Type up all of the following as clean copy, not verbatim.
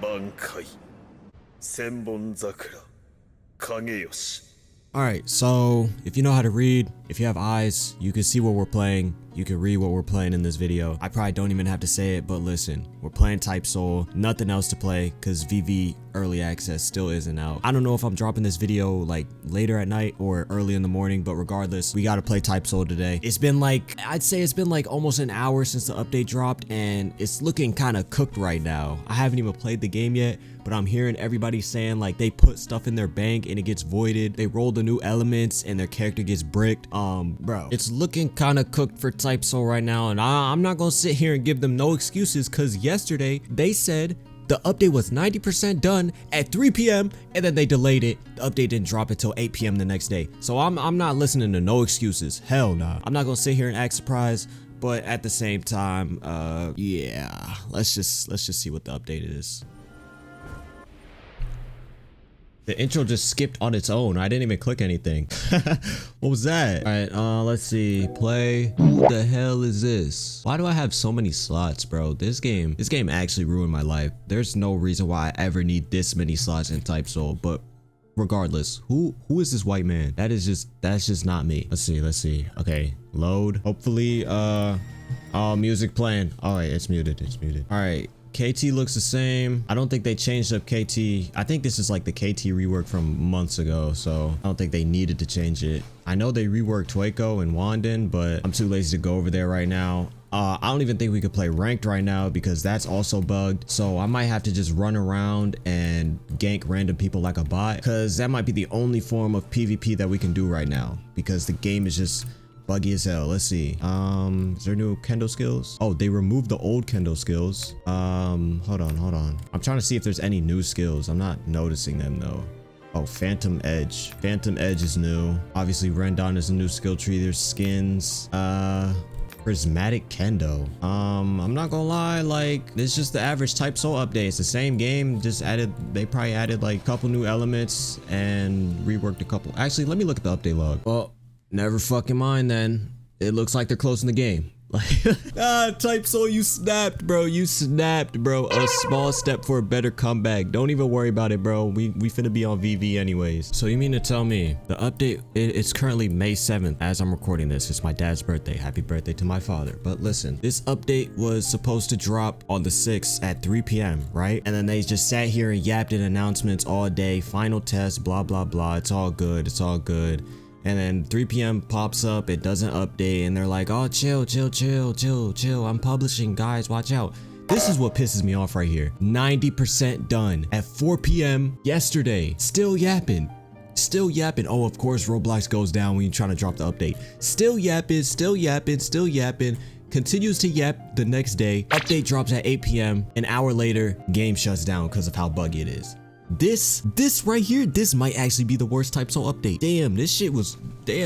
挽回千本桜影吉 Alright, so if you know how to read, if you have eyes, you can see what we're playing. You can read what we're playing in this video. I probably don't even have to say it, but listen, we're playing Type Soul, nothing else to play because VV Early Access still isn't out. I don't know if I'm dropping this video like later at night or early in the morning, but regardless, we gotta play Type Soul today. It's been like, I'd say it's been like almost an hour since the update dropped and it's looking kind of cooked right now. I haven't even played the game yet, but I'm hearing everybody saying like they put stuff in their bank and it gets voided. They roll the new elements and their character gets bricked. Bro, it's looking kind of cooked for Type Soul right now, and I'm not gonna sit here and give them no excuses because yesterday they said the update was 90% done at 3 p.m. and then they delayed it. The update didn't drop until 8 p.m. the next day. So I'm not listening to no excuses. Hell nah. I'm not gonna sit here and act surprised, but at the same time, yeah, let's just see what the update is. The intro just skipped on its own. I didn't even click anything. What was that? All right, let's see. Play. Who the hell is this? Why do I have so many slots, bro? This game actually ruined my life. There's no reason why I ever need this many slots in Type Soul, but regardless, who is this white man? That's just not me. Let's see. Okay, load. Hopefully, music playing. Oh wait, it's muted. All right. KT looks the same. I don't think they changed up KT. I think this is like the KT rework from months ago, so I don't think they needed to change it. I know they reworked Tueko and Wanden, but I'm too lazy to go over there right now. I don't even think we could play ranked right now because that's also bugged. So I might have to just run around and gank random people like a bot, because that might be the only form of PvP that we can do right now because the game is just buggy as hell. Let's see. Is there new kendo skills? Oh, they removed the old kendo skills. Hold on. I'm trying to see if there's any new skills. I'm not noticing them though. Oh, Phantom Edge. Phantom Edge is new. Obviously, Rendon is a new skill tree. There's skins. Prismatic Kendo. I'm not gonna lie, like, this is just the average Type Soul update. It's the same game, just they probably added like a couple new elements and reworked a couple. Actually, let me look at the update log. Well, never fucking mind then. It looks like they're closing the game. Like, Type Soul, you snapped, bro. You snapped, bro. A small step for a better comeback. Don't even worry about it, bro. We finna be on VV anyways. So you mean to tell me the update, it's currently May 7th as I'm recording this. It's my dad's birthday. Happy birthday to my father. But listen, this update was supposed to drop on the 6th at 3 p.m., right? And then they just sat here and yapped in announcements all day. Final test, blah, blah, blah. It's all good. It's all good. And then 3 p.m. pops up, it doesn't update, and they're like, oh, chill. I'm publishing, guys, watch out. This is what pisses me off right here. 90% done at 4 p.m. yesterday. Still yapping. Oh, of course, Roblox goes down when you're trying to drop the update. Still yapping. Continues to yap the next day. Update drops at 8 p.m. An hour later, game shuts down because of how buggy it is. This right here, this might actually be the worst Type Soul update. Damn,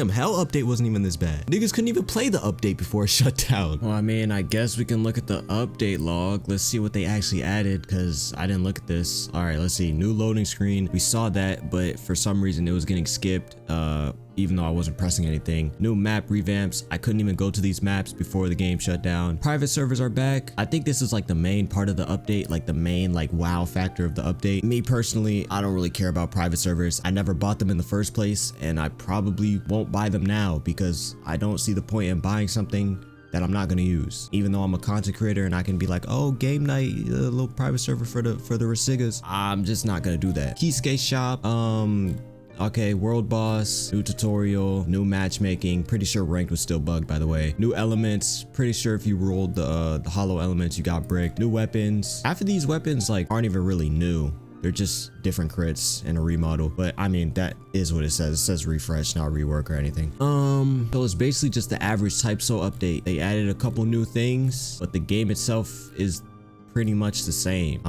hell update wasn't even this bad. Niggas couldn't even play the update before it shut down. Well, I mean, I guess we can look at the update log. Let's see what they actually added, because I didn't look at this. All right, let's see. New loading screen. We saw that, but for some reason it was getting skipped. Even though I wasn't pressing anything. New map revamps. I couldn't even go to these maps before the game shut down. Private servers are back. I think this is like the main part of the update, like the main like wow factor of the update. Me personally, I don't really care about private servers. I never bought them in the first place, and I probably won't buy them now because I don't see the point in buying something that I'm not gonna use. Even though I'm a content creator and I can be like, oh, game night, a little private server for the Resaix. I'm just not gonna do that. Keyskate shop. Okay, world boss, new tutorial, new matchmaking. Pretty sure ranked was still bugged, by the way. New elements. Pretty sure if you rolled the hollow elements, you got bricked. New weapons. Half of these weapons like aren't even really new. They're just different crits and a remodel. But I mean, that is what it says. It says refresh, not rework or anything. So it's basically just the average Type Soul update. They added a couple new things, but the game itself is pretty much the same.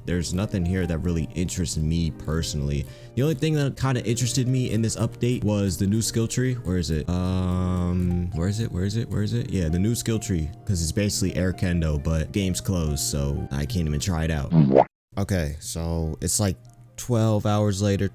There's nothing here that really interests me personally. The only thing that kind of interested me in this update was the new skill tree. Where is it? Where is it? Yeah, the new skill tree, because it's basically air kendo, but game's closed, so I can't even try it out. Okay, so it's like 13 hours later,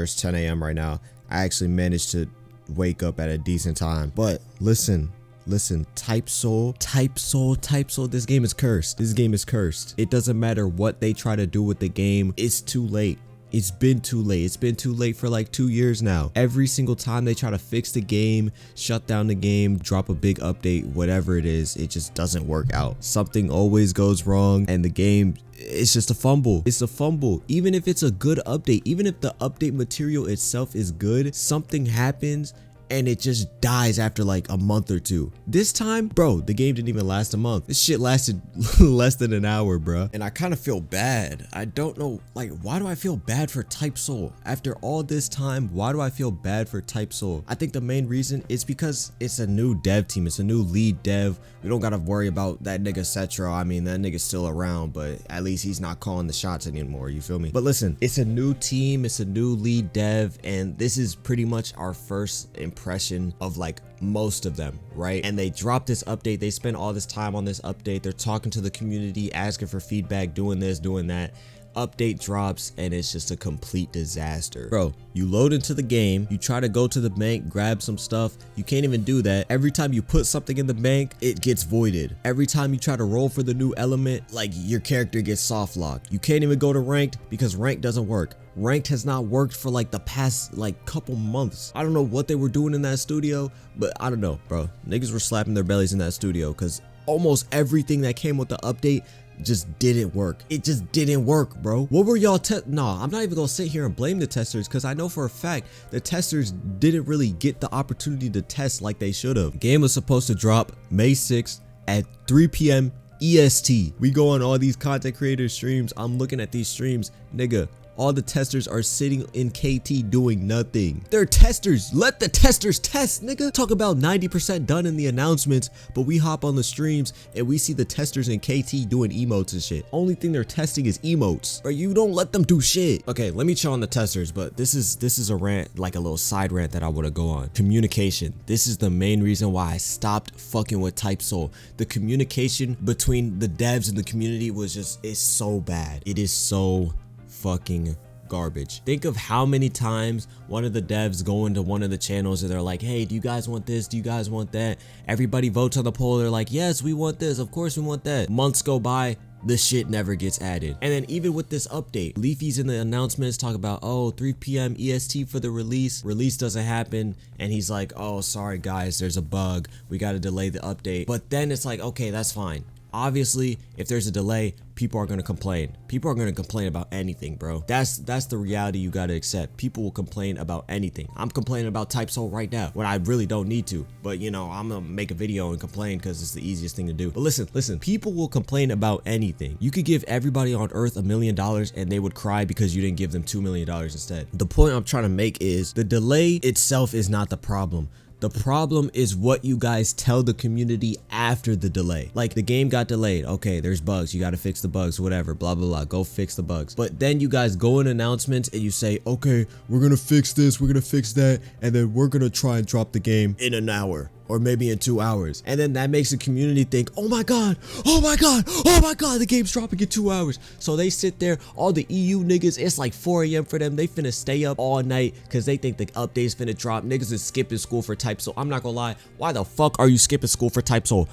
it's 10 a.m. right now. I actually managed to wake up at a decent time, but listen, listen, Type Soul, this game is cursed. This game is cursed. It doesn't matter what they try to do with the game, it's too late. It's been too late. It's been too late for like 2 years now. Every single time they try to fix the game, shut down the game, drop a big update, whatever it is, it just doesn't work out. Something always goes wrong and the game, it's just a fumble. It's a fumble. Even if it's a good update, even if the update material itself is good, something happens and it just dies after like a month or two. This time, bro, the game didn't even last a month. This shit lasted less than an hour, bro. And I kind of feel bad. I don't know, like, why do I feel bad for Type Soul? After all this time, why do I feel bad for Type Soul? I think the main reason is because it's a new dev team. It's a new lead dev. We don't gotta worry about that nigga Cetro. I mean, that nigga's still around, but at least he's not calling the shots anymore. You feel me? But listen, it's a new team. It's a new lead dev. And this is pretty much our first impression of like most of them, right? And they dropped this update. They spent all this time on this update. They're talking to the community, asking for feedback, doing this, doing that. Update drops and it's just a complete disaster. Bro, you load into the game, you try to go to the bank, grab some stuff, you can't even do that. Every time you put something in the bank, it gets voided. Every time you try to roll for the new element, like your character gets soft locked. You can't even go to ranked because ranked doesn't work. Ranked has not worked for like the past like couple months. I don't know what they were doing in that studio, but I don't know, bro. Niggas were slapping their bellies in that studio because almost everything that came with the update just didn't work. It just didn't work, bro. What were y'all Nah, I'm not even gonna sit here and blame the testers because I know for a fact the testers didn't really get the opportunity to test like they should have. The game was supposed to drop May 6th at 3 p.m. EST. We go on all these content creator streams. I'm looking at these streams, nigga. All the testers are sitting in KT doing nothing. They're testers. Let the testers test, nigga. Talk about 90% done in the announcements, but we hop on the streams and we see the testers in KT doing emotes and shit. Only thing they're testing is emotes. Or you don't let them do shit. Okay, let me chill on the testers, but this is a rant, like a little side rant that I want to go on. Communication. This is the main reason why I stopped fucking with Type Soul. The communication between the devs and the community is so bad. It is so fucking garbage. Think of how many times one of the devs go into one of the channels and they're like, hey, do you guys want this? Do you guys want that? Everybody votes on the poll. They're like, yes, we want this. Of course we want that. Months go by. The shit never gets added. And then even with this update, Leafy's in the announcements talk about, oh, 3 p.m. EST for the release. Release doesn't happen. And he's like, oh, sorry guys, there's a bug. We got to delay the update. But then it's like, okay, that's fine. Obviously, if there's a delay, people are going to complain. People are going to complain about anything, bro. That's the reality you got to accept. People will complain about anything. I'm complaining about Type Soul right now when I really don't need to. But, you know, I'm going to make a video and complain because it's the easiest thing to do. But listen, people will complain about anything. You could give everybody on earth $1 million and they would cry because you didn't give them $2 million instead. The point I'm trying to make is the delay itself is not the problem. The problem is what you guys tell the community after the delay. Like, the game got delayed. Okay, there's bugs. You got to fix the bugs, whatever, blah, blah, blah. Go fix the bugs. But then you guys go in announcements and you say, okay, we're going to fix this, we're going to fix that, and then we're going to try and drop the game in an hour. Or maybe in 2 hours. And then that makes the community think, oh my god, oh my god, oh my god, the game's dropping in 2 hours. So they sit there, all the EU niggas, it's like 4 a.m. for them. They finna stay up all night because they think the update's finna drop. Niggas is skipping school for Type Soul. I'm not gonna lie, why the fuck are you skipping school for Type Soul?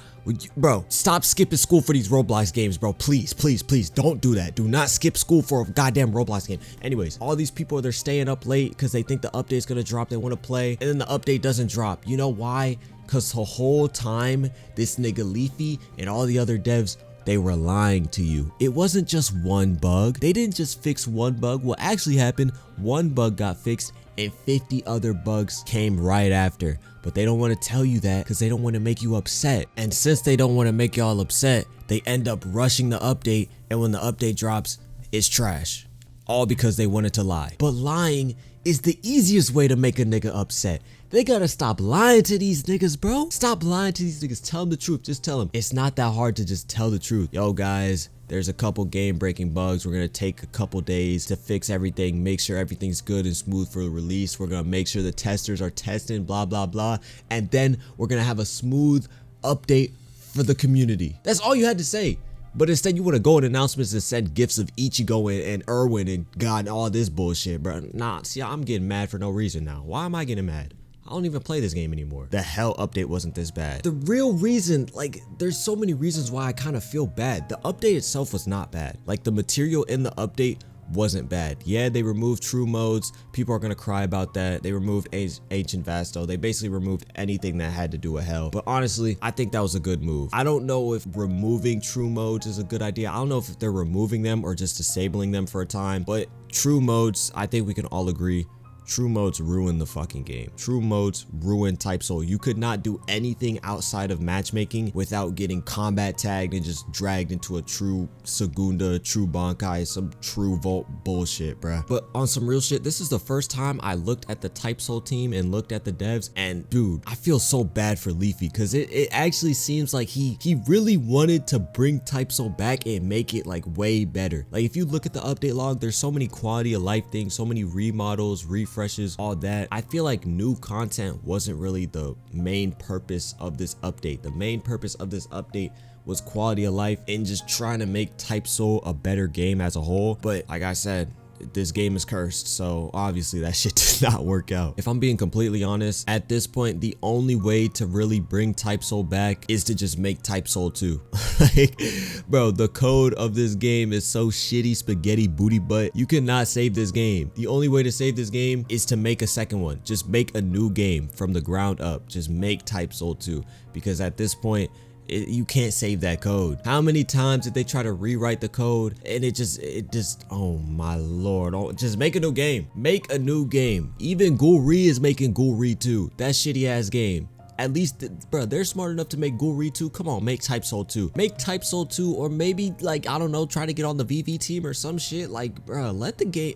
Bro, stop skipping school for these Roblox games, bro. Please, please, please, don't do that. Do not skip school for a goddamn Roblox game. Anyways, all these people, they're staying up late because they think the update's gonna drop. They want to play, and then the update doesn't drop. You know why? Because the whole time, this nigga Leafy and all the other devs, they were lying to you. It wasn't just one bug. They didn't just fix one bug. What actually happened, one bug got fixed and 50 other bugs came right after. But they don't want to tell you that because they don't want to make you upset. And since they don't want to make y'all upset, they end up rushing the update. And when the update drops, it's trash. All because they wanted to lie. But lying is the easiest way to make a nigga upset. They gotta stop lying to these niggas, bro. Stop lying to these niggas. Tell them the truth. Just tell them. It's not that hard to just tell the truth. Yo, guys, there's a couple game breaking bugs. We're gonna take a couple days to fix everything, make sure everything's good and smooth for release. We're gonna make sure the testers are testing, blah, blah, blah. And then we're gonna have a smooth update for the community. That's all you had to say. But instead, you want to go in announcements and send gifts of Ichigo and Erwin and God and all this bullshit, bro. Nah, see, I'm getting mad for no reason now. Why am I getting mad? I don't even play this game anymore. The hell update wasn't this bad. The real reason, like, there's so many reasons why I kind of feel bad. The update itself was not bad. Like, the material in the update wasn't bad. Yeah, they removed true modes. People are gonna cry about that. They removed ancient vasto. They basically removed anything that had to do with hell. But honestly, I think that was a good move. I don't know if removing true modes is a good idea. I don't know if they're removing them or just disabling them for a time, but true modes, I think we can all agree, true modes ruin the fucking game. True modes ruin Type Soul. You could not do anything outside of matchmaking without getting combat tagged and just dragged into a true Segunda, true Bankai, some true Vault bullshit, bruh. But on some real shit, this is the first time I looked at the Type Soul team and looked at the devs, and dude, I feel so bad for Leafy because it actually seems like he really wanted to bring Type Soul back and make it like way better. Like if you look at the update log, there's so many quality of life things, so many remodels, refreshes, all that. I feel like new content wasn't really the main purpose of this update. The main purpose of this update was quality of life and just trying to make Type Soul a better game as a whole. But like I said, this game is cursed, so obviously that shit did not work out. If I'm being completely honest, at this point, the only way to really bring Type Soul back is to just make Type Soul 2. Like, bro, the code of this game is so shitty spaghetti booty butt. You cannot save this game. The only way to save this game is to make a second one. Just make a new game from the ground up. Just make Type Soul 2, because at this point, you can't save that code. How many times did they try to rewrite the code and it just oh my lord. Oh, just make a new game. Make a new game. Even Gulri is making Gulri 2. That shitty ass game. At least, bro, they're smart enough to make Gulri 2. Come on, make Type Soul 2. Make Type Soul 2, or maybe like, I don't know, try to get on the VV team or some shit. Like, bro, let the game.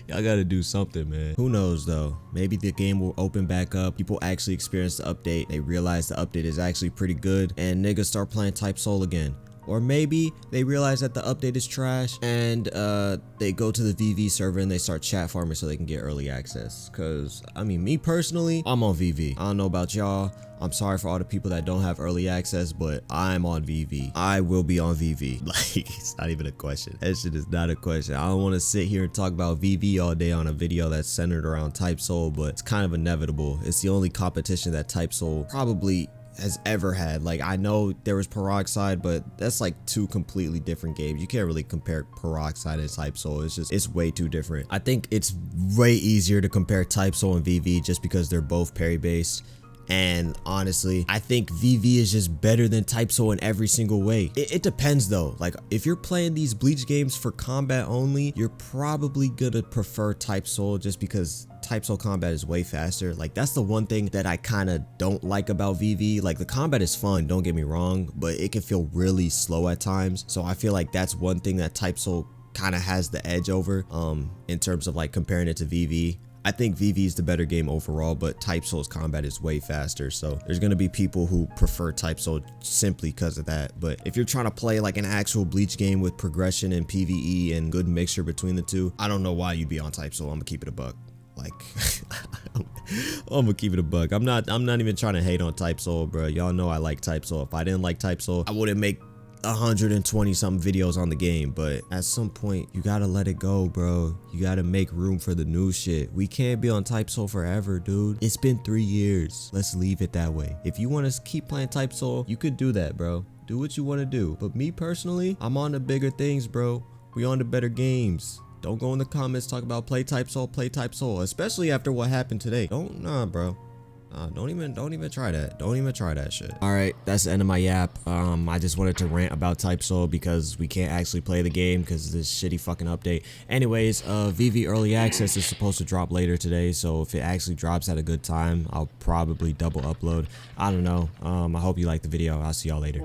Y'all gotta do something, man. Who knows though? Maybe the game will open back up. People actually experience the update. They realize the update is actually pretty good, and niggas start playing Type Soul again. Or maybe they realize that the update is trash and they go to the VV server and they start chat farming so they can get early access. Cause I mean, me personally, I'm on VV. I don't know about y'all. I'm sorry for all the people that don't have early access, but I'm on VV. I will be on VV. Like, it's not even a question. That shit is not a question. I don't want to sit here and talk about VV all day on a video that's centered around Type Soul, but it's kind of inevitable. It's the only competition that Type Soul probably has ever had. Like, I know there was Peroxide, but that's like two completely different games. You can't really compare Peroxide and Type Soul. It's way too different. I think it's way easier to compare Type Soul and VV just because they're both parry based. And honestly, I think VV is just better than Type Soul in every single way. It depends though. Like, if you're playing these Bleach games for combat only, you're probably gonna prefer Type Soul just because Type Soul combat is way faster. Like, that's the one thing that I kind of don't like about VV. Like, the combat is fun, don't get me wrong, but it can feel really slow at times. So I feel like that's one thing that Type Soul kind of has the edge over in terms of like comparing it to VV. I think VV is the better game overall, but Type Soul's combat is way faster. So there's going to be people who prefer Type Soul simply because of that. But if you're trying to play like an actual Bleach game with progression and PvE and good mixture between the two, I don't know why you'd be on Type Soul. I'm gonna keep it a buck. Like, I'm gonna keep it a buck. I'm not even trying to hate on Type Soul, bro. Y'all know I like Type Soul. If I didn't like Type Soul, I wouldn't make 120 something videos on the game. But at some point, you gotta let it go, bro. You gotta make room for the new shit. We can't be on Type Soul forever, dude. It's been 3 years. Let's leave it that way. If you want to keep playing Type Soul, you could do that, bro. Do what you want to do. But me personally, I'm on the bigger things, bro. We on the better games. Don't go in the comments talk about play Type Soul, especially after what happened today. Nah, bro. Don't even try that. Don't even try that shit. All right, that's the end of my yap. I just wanted to rant about Type Soul because we can't actually play the game because of this shitty fucking update. Anyways, VV early access is supposed to drop later today, so if it actually drops at a good time, I'll probably double upload. I don't know. I hope you liked the video. I'll see y'all later.